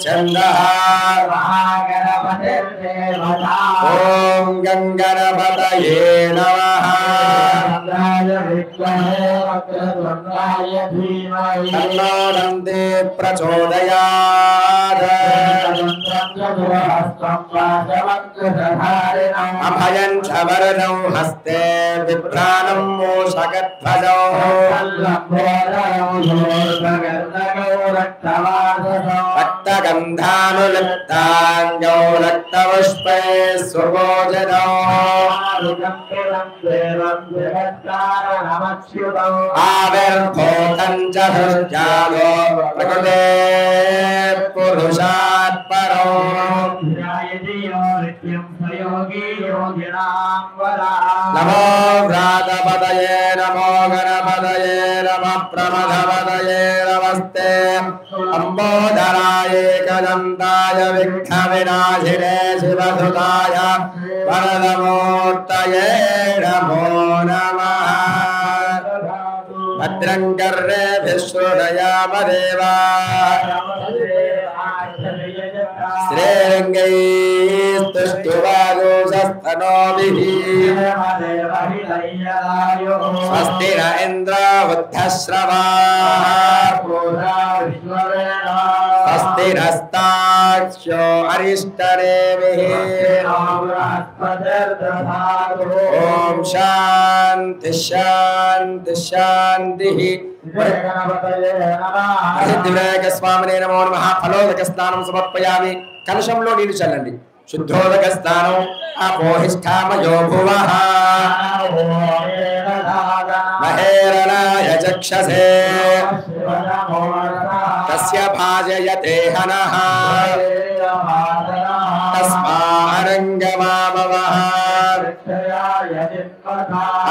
छन्दः ॐ गङ्गणपतये नमः तन्नो नन्दे प्रचोदयात् अभयं च वरदौ हस्ते बिभ्राणं मूषकध्वजौ रक्तगन्धानुलिप्ताङ्गौ रक्तपुष्पै सुभोजनौ आविर्भूतं च हृद्यालो प्रकृते पुरुषात् परो नमो व्रातपतये नमो गणपतये नमः प्रमथपतये नमस्ते अम्बोधराय एकदन्ताय विघ्नविनाशिने शिवसुताय वरदमूर्तये नमो नमः भद्रं कर्णेभिः शृणुयाम देवाः श्रेरङ्गैस्तुष्टुवागोषस्तनोभिः स्वस्ति न इन्द्रो बुद्धश्रवाः स्वस्ति नस्ताक्ष्यो अरिष्टनेमिः ॐ शान्ति शान्ति शान्तिः सिद्धिविनायक स्वामिने नमो नमः फलोदक स्नानं समर्पयामि कलशंलो नीरु चल्लंడి शुद्धोदक स्नानं अपोहिष्ठामयो भुवः महेरणाय चक्षसे तस्य भाजयते हनः तस्मारङ्गमामवः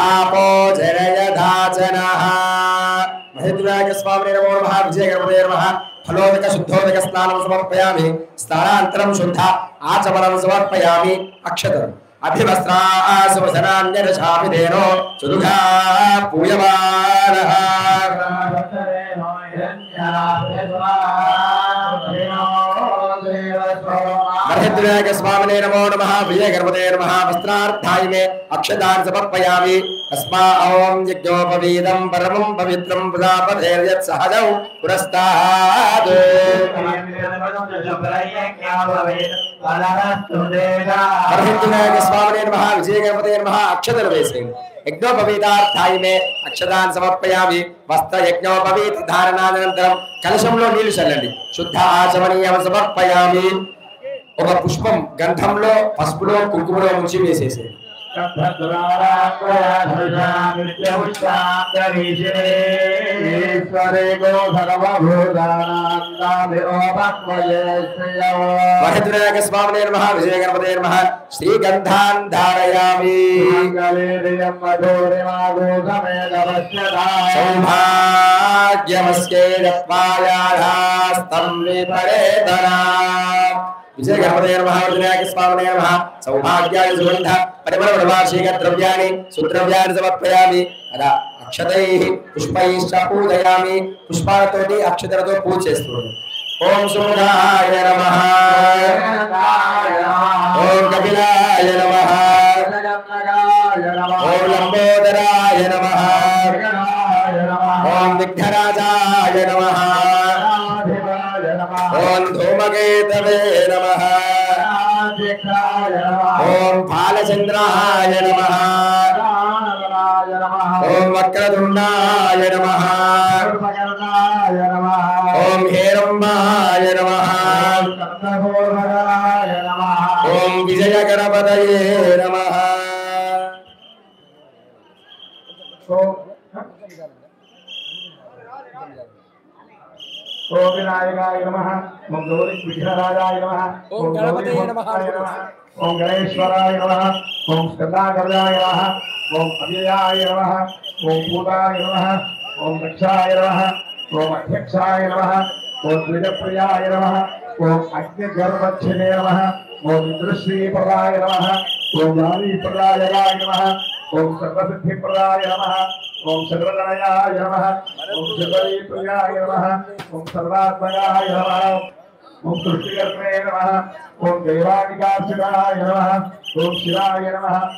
आपो जरयधाचनः महेन्द्राय स्वामिने नमो नमः विजय गणपतये नमः फलोदक शुद्धोदक स्नानं समर्पयामि स्नानानन्तरं शुद्ध आचमनं समर्पयामि अक्षतम् अभिवस्त्रासुवसनान्यरशामि धेनो सुदुघा पूयमानः महेन्द्राय स्वामिने नमो नमः विजय गणपतये नमः वस्त्रार्थाय मे अक्षतान् समर्पयामि अस्मा ओम यज्ञोपवीतं परमं पवित्रं प्रजापतेर्यत् सहजौ पुरस्तात् महेन्द्राय स्वामिने नमः विजय गणपतये नमः अक्षतर्वेसे यज्ञोपवीतार्थाय मे अक्षतान् समर्पयामि वस्त्र यज्ञोपवीत धारणानन्तरं कलशंलो नीళ్లు చల్లండి శుద్ధ ఆచమనీయం సమర్పయామి ఒక పుష్పం గంధంలో పసుపులో కుంకుమలో ముంచి వేసేసేయండి महेन्द्राय स्वामिने नमः विजय गणपतये नमः श्रीगन्धान् धारयामि सौभाग्यमस्ये रत्वायाधास्तं विपरेतरा विजय गणपतये नमः विनायक स्वामिने नमः सौभाग्याय सुगंध परिमलवार्षिक द्रव्याणि सुद्रव्याणि समर्पयामि अदा अक्षतैः पुष्पैश्च पूजयामि पुष्पालतोటి अक्षतలతో పూజ చేస్తున్నాను ओम सुमुखाय नमः ओम कपिलाय नमः ओम लंबोदराय नमः ओम विघ्नराजाय नमः ओम धूमकेतवे नमः ओम फालचंद्राय नमः ओम वक्रतुंडाय नमः ओम हेरंबाय नमः ओम विजय गणपतये नमः ओम विनायकाय नमः ओम गौरी विघ्नराजाय नमः ओम गणपतये नमः ओम गणेश्वराय नमः ओम स्कंदाकर्णाय नमः ओम अव्ययाय नमः ओम पूताय नमः ओम दक्षाय नमः ओम अध्यक्षाय नमः ओम द्विजप्रियाय नमः ओम अग्निगर्भच्छिने नमः ओम इंद्रश्रीप्रदाय नमः ओम जानीप्रदायकाय नमः ओम सर्वसिद्धिप्रदाय नमः ओम सर्वगणयाय नमः ओम सर्वप्रियाय नमः ओम सर्वात्मयाय नमः ఓం సృష్టికర్తనే నమః ఓం దైవానికార్షకాయ నమః ఓం శివాయ నమః